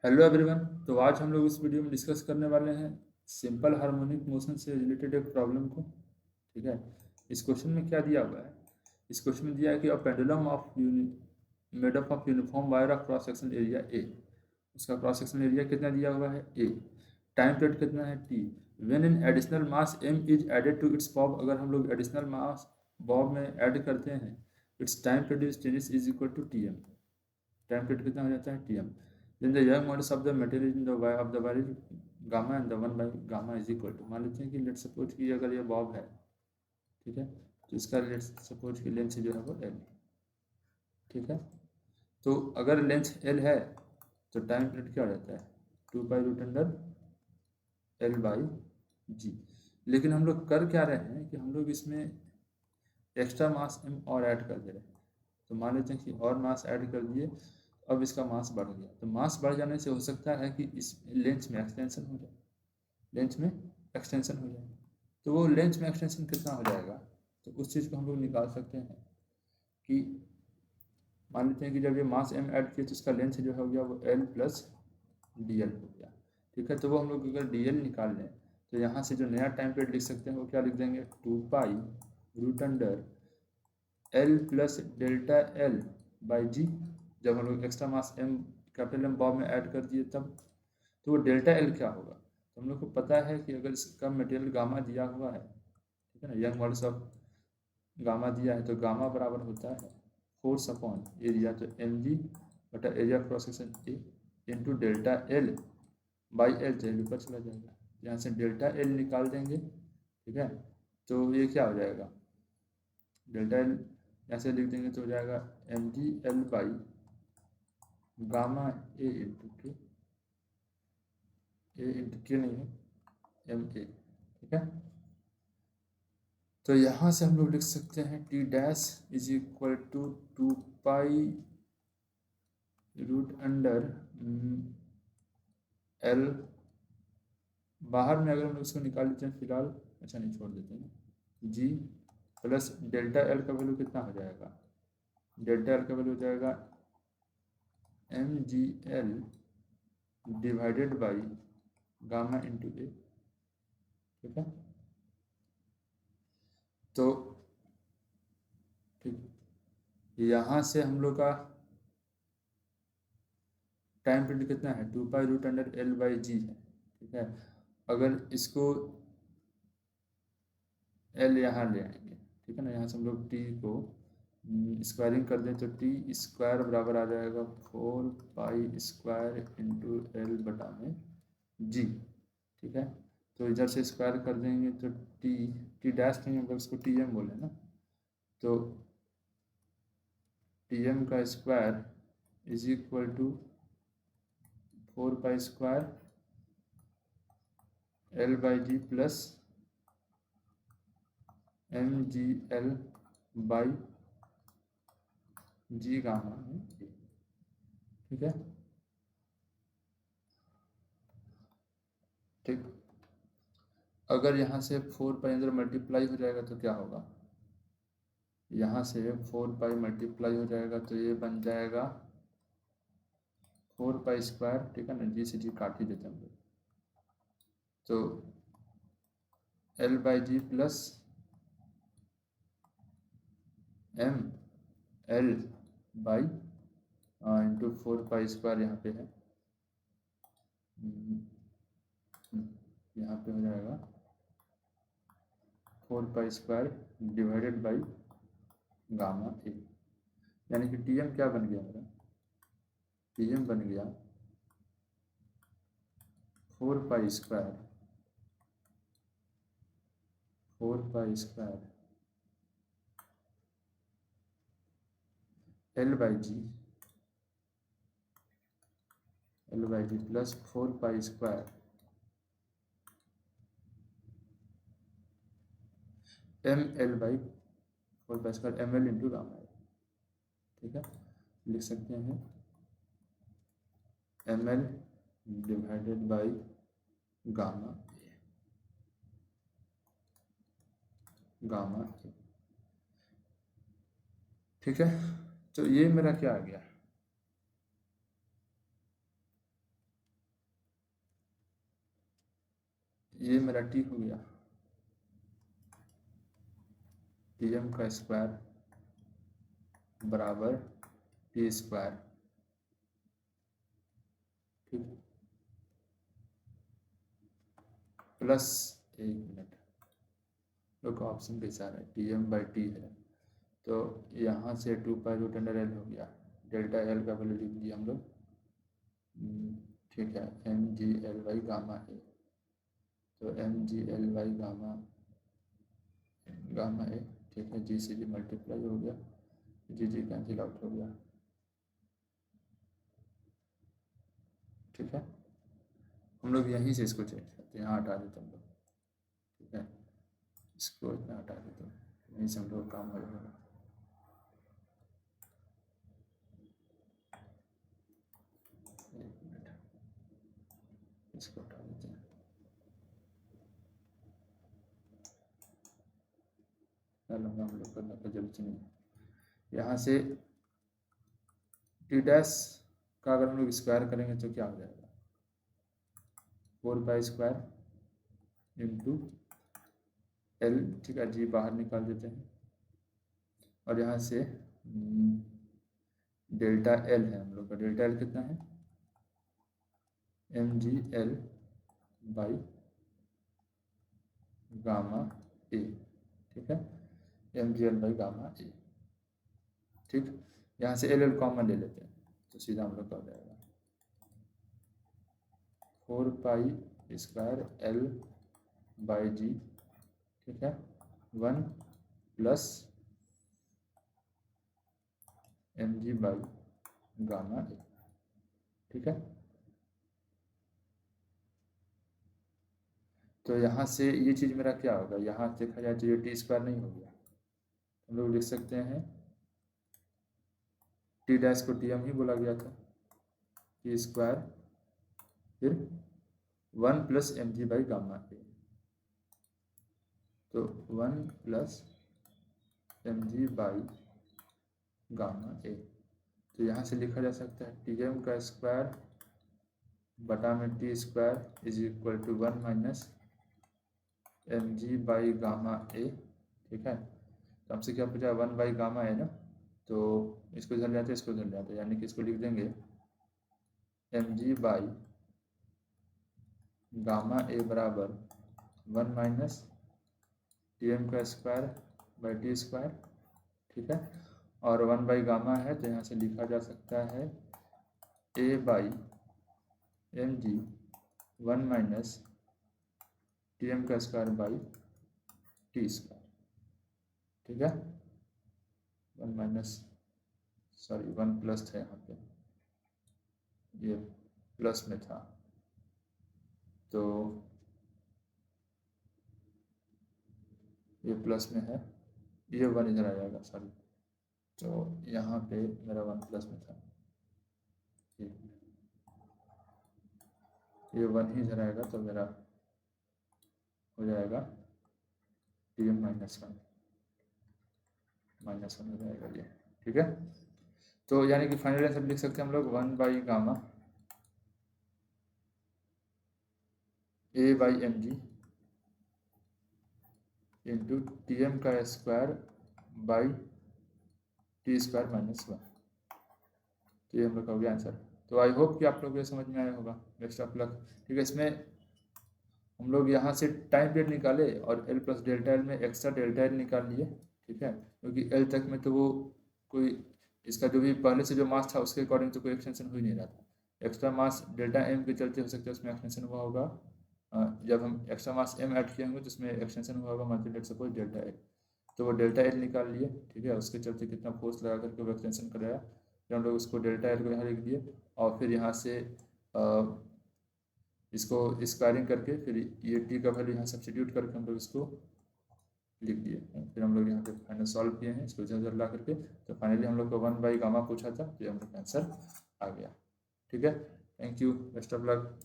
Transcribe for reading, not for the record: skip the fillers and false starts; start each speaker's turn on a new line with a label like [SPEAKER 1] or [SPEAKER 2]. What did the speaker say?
[SPEAKER 1] Hello everyone. तो आज हम लोग इस वीडियो में डिस्कस करने वाले हैं सिंपल हार्मोनिक मोशन से रिलेटेड एक प्रॉब्लम को। ठीक है। इस क्वेश्चन में क्या दिया हुआ है? इस क्वेश्चन में दिया है कि a pendulum of made up of uniform wire of cross section area A. उसका क्रॉस सेक्शन एरिया कितना दिया हुआ है? ए। टाइम पीरियड कितना है? T. When in additional mass M is added to its bob, अगर हम लोग एडिशनल मास बॉब में ऐड करते हैं, its time period changes is equal to T M. Time period कितना हो जाता है? T M. Then the young modulus of the material in the wire of the wire is gamma and the 1 by gamma is equal to, मान लेते हैं कि let suppose कि अगर ये बॉब है, ठीक है, तो इसका लेट सपोज कि लेंथ जो है वो एल। ठीक है। तो अगर लेंथ एल है तो टाइम पीरियड क्या हो जाता है? 2 pi root under L by g. लेकिन हम लोग कर क्या रहे हैं कि हम लोग इसमें एक्स्ट्रा मास एम और ऐड कर दे रहे हैं। तो मान लेते हैं कि और मास ऐड कर दिए, अब इसका मास बढ़ गया, तो मास बढ़ जाने से हो सकता है कि इस लेंथ में एक्सटेंशन हो जाए। लेंथ में एक्सटेंशन हो जाए, तो वो लेंथ में एक्सटेंशन कितना हो जाएगा? तो उस चीज़ को हम लोग निकाल सकते हैं कि मान लेते हैं कि जब ये मास एम ऐड किए तो इसका लेंथ जो हो गया वो एल प्लस डी एल हो गया। ठीक है। तो वो हम लोग अगर डी एल निकाल लें तो यहाँ से जो नया टाइम पीरियड लिख सकते हैं वो क्या लिख देंगे? 2 pi root under L plus delta L by g. जब हम लोग extra mass M capital M bob में ऐड कर दिए तब, तो वो डेल्टा एल क्या होगा? तो हम लोग को पता है कि अगर इसका मटेरियल गामा दिया हुआ है, ठीक है ना, यंग मॉडल्स ऑफ गामा दिया है, तो गामा बराबर होता है फोर्स अपॉन एरिया, तो एम जी बटा area cross section A into delta L by L, तो एल ऊपर चला जाएगा। यहाँ से डेल्टा एल निकाल देंगे, ठीक है, तो ये क्या हो जाएगा? डेल्टा एल ऐसे लिख देंगे तो हो जाएगा M ji L by gamma A into K, A into के नहीं है, एम ए। ठीक है। तो यहाँ से हम लोग लिख सकते हैं T dash is equal to 2 pi root under L, बाहर में अगर हम लोग इसको निकाल लेते हैं फिलहाल, अच्छा नहीं छोड़ देते हैं, जी प्लस डेल्टा एल का वैल्यू कितना हो जाएगा? डेल्टा एल का वैल्यू हो जाएगा M ji L divided by gamma into A. ठीक है। तो ठीक, यहाँ से हम लोग का टाइम पीरियड कितना है? 2 pi root under L by g है। ठीक है। अगर इसको एल यहाँ ले आएंगे, ठीक है ना, यहाँ से हम लोग टी को स्क्वायरिंग कर दें तो टी स्क्वायर बराबर आ जाएगा 4 पाई स्क्वायर इंटू एल बटा में जी। ठीक है। तो इधर से स्क्वायर कर देंगे तो टी, टी डैश नहीं होगा, उसको टी एम बोले ना, तो टी एम का square is equal to 4 pi square L by G plus M ji L by G gamma में। ठीक है। ठीक। अगर यहाँ से 4 पाई अंदर मल्टीप्लाई हो जाएगा तो क्या होगा? यहाँ से 4 पाई मल्टीप्लाई हो जाएगा तो ये बन जाएगा 4 पाई स्क्वायर। ठीक है ना, जी से जी काट ही देते हैं हम लोग, तो L by G plus M L by into 4 pi square यहाँ पे है, यहाँ पे हो जाएगा 4 pi square divided by gamma A. यानी कि टी एम क्या बन गया मेरा? टी एम बन गया 4 pi square, 4 pi square L by G, L by G plus 4 pi square M L by 4 pi square M L into gamma है। ठीक है। लिख सकते हैं M L divided by gamma A, gamma A. ठीक है। तो ये मेरा क्या आ गया? ये मेरा टी हो गया, टी एम का स्क्वायर बराबर टी स्क्वायर, ठीक, प्लस, एक मिनट, लोग ऑप्शन कैसा है, टी एम बाई टी है, तो यहाँ से 2 पाई√√एल हो गया, डेल्टा एल का वैल्यू लिख दिया हम लोग, ठीक है, M ji L by gamma A, तो M ji L by gamma gamma A, ठीक है, जी से जी मल्टीप्लाई हो गया, जी जी कैंसिल आउट हो गया, ठीक है, हम लोग यहीं से इसको चेंज करते हैं, यहाँ हटा देते हम लोग, ठीक है, इसको इतना हटा देते हैं, यहीं से हम लोग काम हो जाएगा, एक मिनट, इसको हटा देते हैं, लंबा हम लोग करने का जरूरत नहीं है, यहाँ से टी डैश का अगर हम लोग स्क्वायर करेंगे तो क्या हो जाएगा, 4 पाई² इंटू एल, ठीक है, जी बाहर निकाल देते हैं, और यहाँ से डेल्टा एल है हम लोग का, डेल्टा एल कितना है, M ji L by gamma A, ठीक है, M ji L by gamma A, ठीक, यहाँ से एल एल कॉमन ले लेते हैं, तो सीधा हम लोग का हो जाएगा 4 पाई² एल बाई जी, ठीक है, 1 plus M G by gamma A, ठीक है, तो यहाँ से ये चीज़ मेरा क्या होगा, यहाँ देखा जाए तो ये टी स्क्वायर नहीं हो गया, हम लोग लिख सकते हैं टी डैश को टी एम ही बोला गया था, टी स्क्वायर फिर 1 plus M G by gamma A, तो 1 plus M G by gamma A, तो यहाँ से लिखा जा सकता है टी एम का स्क्वायर बटा में T square is equal to 1 minus M G by gamma A, ठीक है, तो हमसे क्या पूछा, 1 बाई गामा है ना, तो इसको इधर ले आते, इसको इधर ले आते, यानी कि इसको लिख देंगे M G by gamma A बराबर 1 माइनस टी एम का स्क्वायर बाई टी स्क्वायर, ठीक है, और 1 बाई गामा है तो यहाँ से लिखा जा सकता है A by M g 1 minus T M का स्क्वायर बाई टी स्क्वायर, ठीक है, 1 माइनस, सॉरी 1 प्लस था यहाँ पे, ये प्लस में था, तो ये प्लस में है, ये 1 इधर आ जाएगा, सॉरी, तो यहाँ पे मेरा 1 प्लस में था, ये 1 ही इधर आएगा, तो मेरा हो जाएगा टी एम -1 हो जाएगा ये, ठीक है, तो यानी कि फाइनल आंसर लिख सकते हैं हम लोग 1 by gamma A by M G into T M का स्क्वायर बाई टी स्क्वायर -1, तो ये हम लोग का हो गया आंसर। तो आई होप कि आप लोग को ये समझ में आया होगा, बेस्ट ऑफ लक, ठीक है। इसमें हम लोग यहाँ से टाइम पीरियड निकाले और एल प्लस डेल्टा एल में एक्स्ट्रा डेल्टा एल निकाल लिए, ठीक है, क्योंकि एल तक में तो वो कोई इसका जो भी पहले से जो मास था उसके अकॉर्डिंग तो कोई एक्सटेंशन हो ही नहीं रहा था, एक्स्ट्रा मास डेल्टा एम के चलते हो सकता है उसमें एक्सटेंशन हुआ होगा, जब हम एक्स्ट्रा मास एम ऐड किए होंगे तो उसमें एक्सटेंशन हुआ होगा मल्टीप्लाई सपोज डेल्टा एल, तो वो डेल्टा एल निकाल लिए, ठीक है, उसके चलते कितना फोर्स लगा करके वो एक्सटेंशन कराया, फिर हम लोग उसको डेल्टा एल को यहाँ लिख दिए और फिर यहाँ से इसको स्क्वायरिंग करके फिर ये टी का वैल्यू यहाँ सब्स्टिट्यूट करके हम लोग इसको लिख दिए, फिर हम लोग यहाँ पे फाइनल सॉल्व किए हैं इसको इधर ला करके, तो फाइनली हम लोग को 1 बाई गामा पूछा था, तो ये हम लोग का आंसर आ गया, ठीक है। Thank you, best of luck.